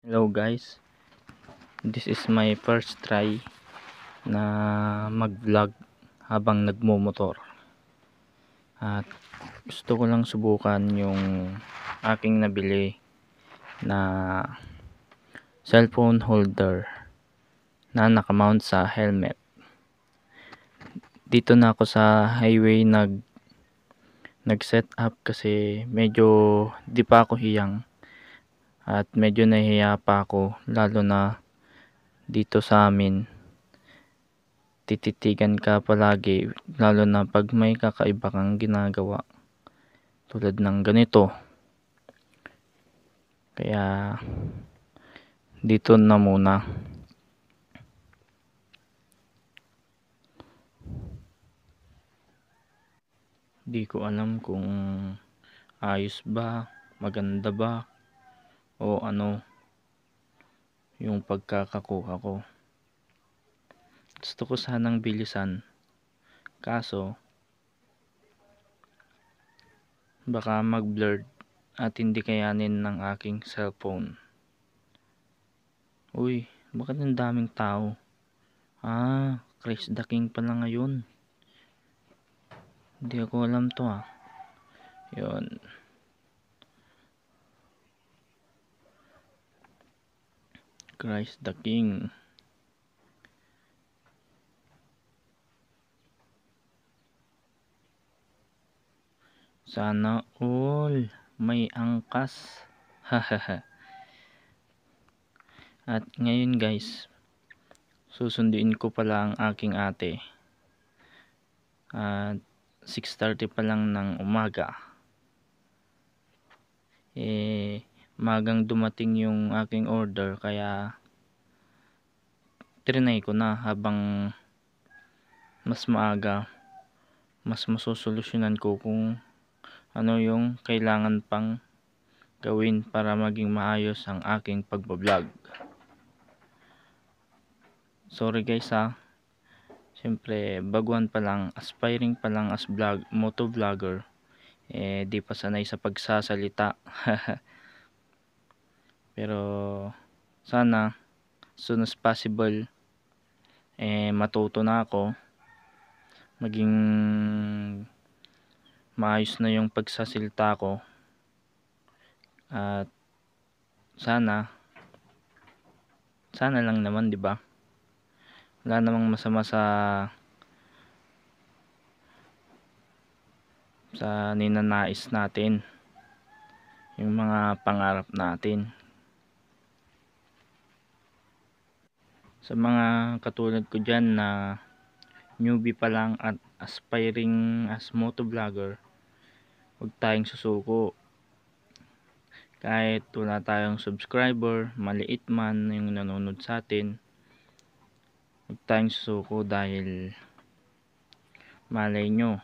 Hello guys, this is my first try na mag vlog habang nagmumotor at gusto ko lang subukan yung aking nabili na cellphone holder na nakamount sa helmet. Dito na ako sa highway nag set up kasi medyo di pa ako hiyang at medyo nahihiya pa ako, lalo na dito sa amin tititigan ka palagi, lalo na pag may kakaiba kang ginagawa tulad ng ganito. Kaya dito na muna. Di ko alam kung ayos ba, maganda ba, o ano yung pagkakakuha ko. Gusto ko sanang bilisan, kaso baka mag-blurred at hindi kayanin ng aking cellphone. Uy, bakit ang daming tao? Chris the King pala ngayon. Hindi ako alam to Yun. Christ the King. Sana all may angkas. At ngayon guys, susunduin ko pala ang aking ate. At 6:30 pa lang ng umaga. Magang dumating yung aking order, kaya trinay ko na habang mas maaga. Mas masusolusyonan ko kung ano yung kailangan pang gawin para maging maayos ang aking pagbablog. Sorry guys siyempre baguhan pa lang, aspiring pa lang as motovlogger, di pa sanay sa pagsasalita. Pero sana soon as possible matuto na ako, maging maayos na yung pagsasalita ko, at sana lang naman, di ba? Wala namang masama sa ninanais natin, yung mga pangarap natin. Sa mga katulad ko dyan na newbie pa lang at aspiring as motovlogger, huwag tayong susuko. Kahit wala tayong subscriber, maliit man yung nanonood sa atin, huwag tayong susuko, dahil malay nyo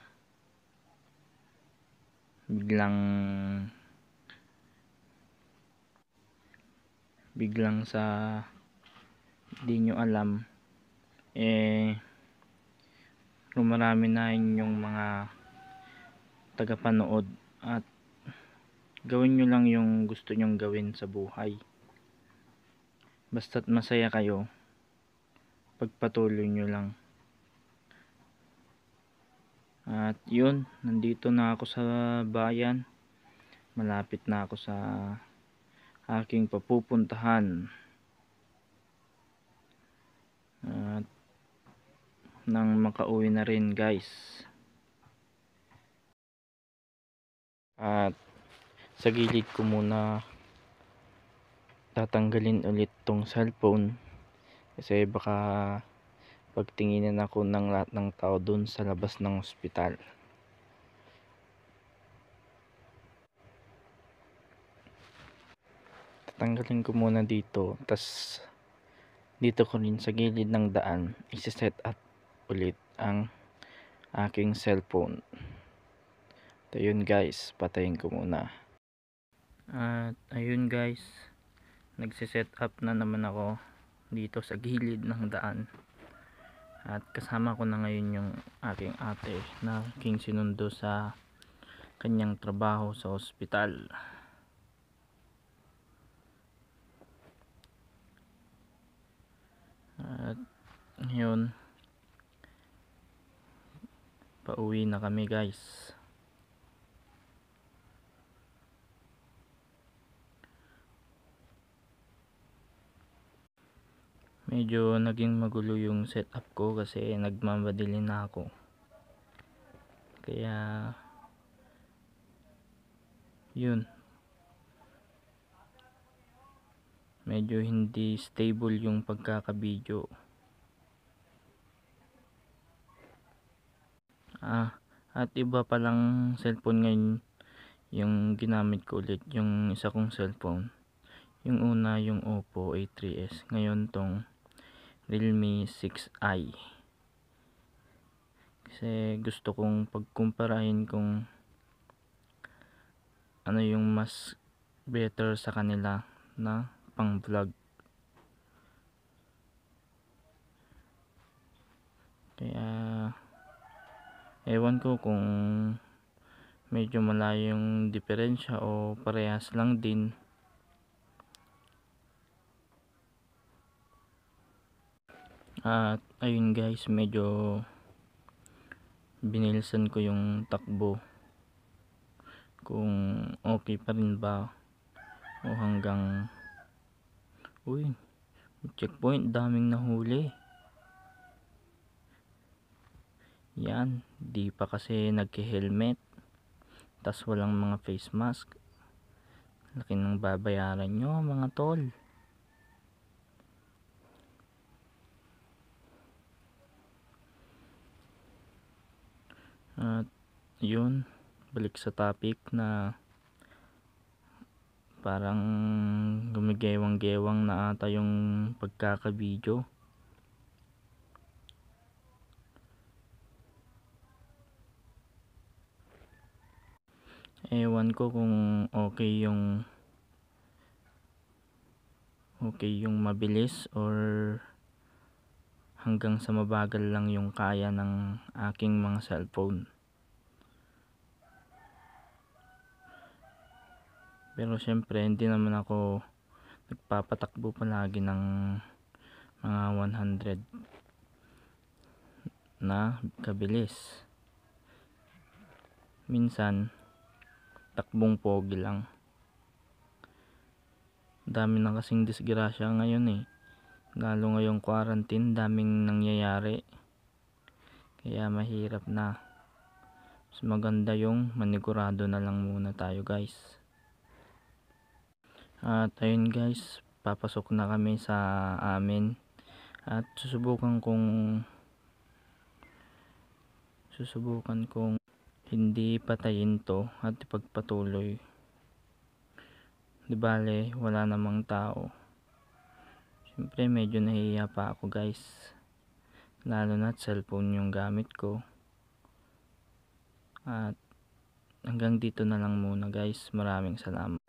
biglang sa di nyo alam rumarami na yung mga tagapanood, at gawin nyo lang yung gusto nyong gawin sa buhay. Basta't masaya kayo, pagpatuloy nyo lang. At yun, nandito na ako sa bayan, malapit na ako sa aking papupuntahan, at nang makauwi na rin guys. At sa gilid ko muna tatanggalin ulit tong cellphone, kasi baka pagtinginin ako ng lahat ng tao dun sa labas ng ospital. Tatanggalin ko muna dito, tas dito ko rin sa gilid ng daan isi-set up ulit ang aking cellphone. So yun guys, patayin ko muna. At ayun guys, nagsiset up na naman ako dito sa gilid ng daan, at kasama ko na ngayon yung aking ate na aking sinundo sa kanyang trabaho sa ospital. Ngayon, pauwi na kami guys. Medyo naging magulo yung setup ko kasi nagmamadali na ako. Kaya yun, medyo hindi stable yung pagkakabidyo. At iba palang cellphone ngayon yung ginamit ko ulit, yung isa kong cellphone. Yung una yung Oppo A3s, ngayon tong Realme 6i. Kasi gusto kong pagkumparahin kung ano yung mas better sa kanila na pang vlog. Kaya ewan ko kung medyo malayo yung diferensya o parehas lang din. At ayun guys, medyo binilisan ko yung takbo kung okay pa rin ba o hanggang checkpoint, daming nahuli. Yan, di pa kasi nagke-helmet, tas walang mga face mask. Laki ng babayaran nyo mga tol. At yun, balik sa topic na parang gumigewang-gewang na ata yung pagkakabidyo. Ewan ko kung okay yung mabilis or hanggang sa mabagal lang yung kaya ng aking mga cellphone. Pero syempre hindi naman ako nagpapatakbo palagi ng mga 100 na kabilis. Minsan takbong pogi lang. Dami na kasing disgrasya ngayon lalo ngayong quarantine, daming nangyayari. Kaya mahirap na. Mas maganda yung manigurado na lang muna tayo guys. At ayun guys, papasok na kami sa amin at susubukan kong hindi patayin to at ipagpatuloy. Di bale wala namang tao. Siyempre medyo nahihiya pa ako guys, lalo na cellphone yung gamit ko. At hanggang dito na lang muna guys, maraming salamat.